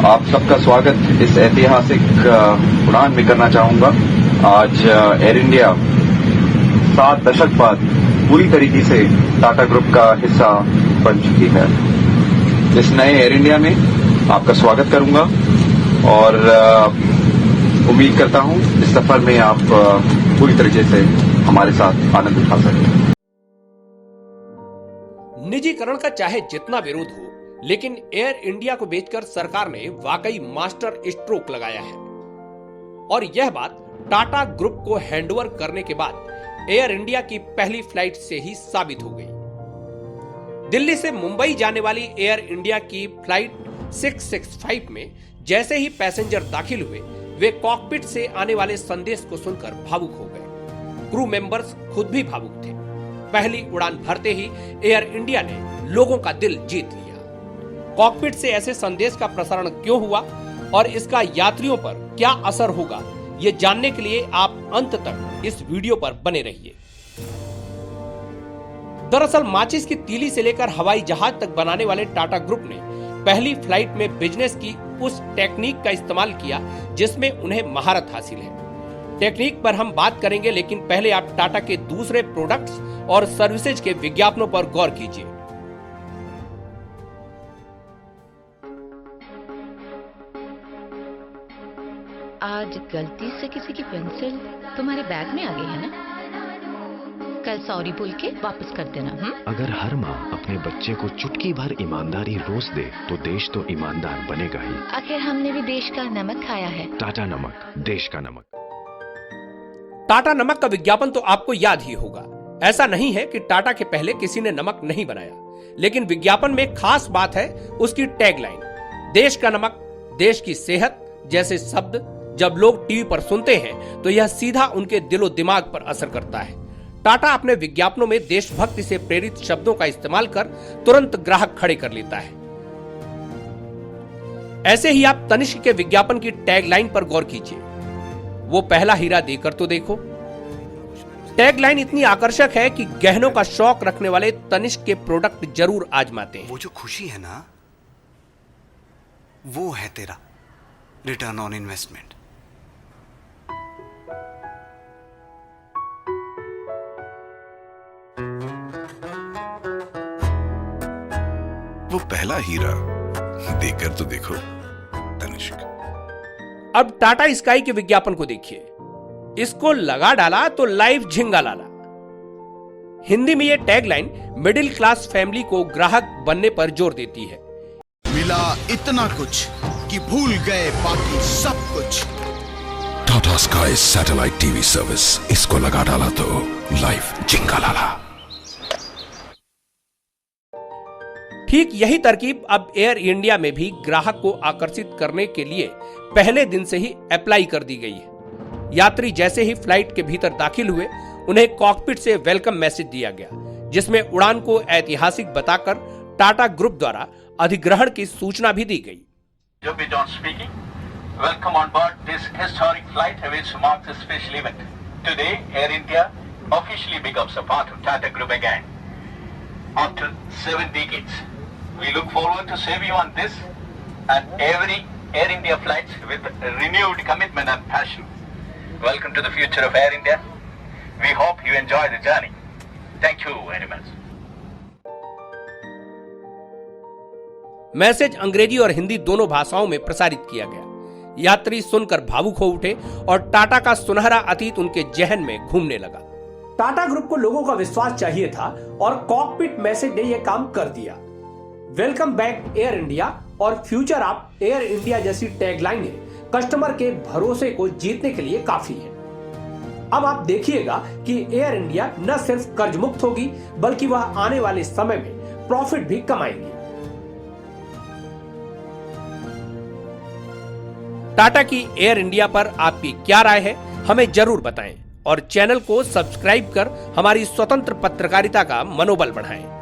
आप सबका स्वागत इस ऐतिहासिक उड़ान में करना चाहूंगा। आज एयर इंडिया 7 दशक बाद पूरी तरीके से टाटा ग्रुप का हिस्सा बन चुकी है। इस नए एयर इंडिया में आपका स्वागत करूंगा और उम्मीद करता हूं इस सफर में आप पूरी तरीके से हमारे साथ आनंद उठा सकें। निजीकरण का चाहे जितना विरोध हो, लेकिन एयर इंडिया को बेचकर सरकार ने वाकई मास्टर स्ट्रोक लगाया है। और यह बात टाटा ग्रुप को हैंडओवर करने के बाद एयर इंडिया की पहली फ्लाइट से ही साबित हो गई। दिल्ली से मुंबई जाने वाली एयर इंडिया की फ्लाइट 665 में जैसे ही पैसेंजर दाखिल हुए, वे कॉकपिट से आने वाले संदेश को सुनकर भावुक हो गए। क्रू मेंबर्स खुद भी भावुक थे। पहली उड़ान भरते ही एयर इंडिया ने लोगों का दिल जीत लिया। कॉकपिट से ऐसे संदेश का प्रसारण क्यों हुआ और इसका यात्रियों पर क्या असर होगा, ये जानने के लिए आप अंत तक इस वीडियो पर बने रहिए। दरअसल माचिस की तीली से लेकर हवाई जहाज तक बनाने वाले टाटा ग्रुप ने पहली फ्लाइट में बिजनेस की उस टेक्निक का इस्तेमाल किया जिसमें उन्हें महारत हासिल है। टेक्निक पर हम बात करेंगे, लेकिन पहले आप टाटा के दूसरे प्रोडक्ट्स और सर्विसेज के विज्ञापनों पर गौर कीजिए। आज गलती से किसी की पेंसिल तुम्हारे बैग में आ गई है ना? कल सॉरी बोल के वापस कर देना। अगर हर माँ अपने बच्चे को चुटकी भर ईमानदारी रोज दे तो देश तो ईमानदार बनेगा ही। आखिर हमने भी देश का नमक खाया है। टाटा नमक, देश का नमक। टाटा नमक का विज्ञापन तो आपको याद ही होगा। ऐसा नहीं है कि टाटा के पहले किसी ने नमक नहीं बनाया, लेकिन विज्ञापन में खास बात है उसकी टैगलाइन, देश का नमक, देश की सेहत जैसे शब्द जब लोग टीवी पर सुनते हैं तो यह सीधा उनके दिलो दिमाग पर असर करता है। टाटा अपने विज्ञापनों में देशभक्ति से प्रेरित शब्दों का इस्तेमाल कर तुरंत ग्राहक खड़े कर लेता है। ऐसे ही आप तनिष्क के विज्ञापन की टैगलाइन पर गौर कीजिए, वो पहला हीरा देकर तो देखो। टैगलाइन इतनी आकर्षक है कि गहनों का शौक रखने वाले तनिष्क के प्रोडक्ट जरूर आजमाते हैं। वो जो खुशी है ना, वो है तेरा रिटर्न ऑन इन्वेस्टमेंट। वो पहला हीरा देकर तो देखो तनिष्क। अब टाटा स्काई के विज्ञापन को देखिए, इसको लगा डाला तो लाइफ झिंगा लाला। हिंदी में यह टैगलाइन मिडिल क्लास फैमिली को ग्राहक बनने पर जोर देती है। मिला इतना कुछ कि भूल गए बाकी सब कुछ। Tata sky satellite TV service, इसको लगा डाला तो लाइफ झिंगा लाला। ठीक यही तरकीब अब एयर इंडिया में भी ग्राहक को आकर्षित करने के लिए पहले दिन से ही अप्लाई कर दी गई है। यात्री जैसे ही फ्लाइट के भीतर दाखिल हुए, उन्हें कॉकपिट से वेलकम मैसेज दिया गया, जिसमें उड़ान को ऐतिहासिक बताकर टाटा ग्रुप द्वारा अधिग्रहण की सूचना भी दी गई। Welcome on board this historic flight which marks a special event. Today, Air India officially becomes a part of Tata Group again. After 7 decades, we look forward to serve you on this and every Air India flights with renewed commitment and passion. Welcome to the future of Air India. We hope you enjoy the journey. Thank you very much. Message अंग्रेजी और हिंदी दोनों भाषाओं में प्रसारित किया गया। यात्री सुनकर भावुक हो उठे और टाटा का सुनहरा अतीत उनके जहन में घूमने लगा। टाटा ग्रुप को लोगों का विश्वास चाहिए था और कॉकपिट मैसेज ने यह काम कर दिया। वेलकम बैक एयर इंडिया और फ्यूचर ऑफ एयर इंडिया जैसी टैगलाइनें कस्टमर के भरोसे को जीतने के लिए काफी है। अब आप देखिएगा कि एयर इंडिया न सिर्फ कर्ज मुक्त होगी, बल्कि वह आने वाले समय में प्रॉफिट भी कमाएगी। टाटा की एयर इंडिया पर आपकी क्या राय है, हमें जरूर बताएं और चैनल को सब्सक्राइब कर हमारी स्वतंत्र पत्रकारिता का मनोबल बढ़ाएं।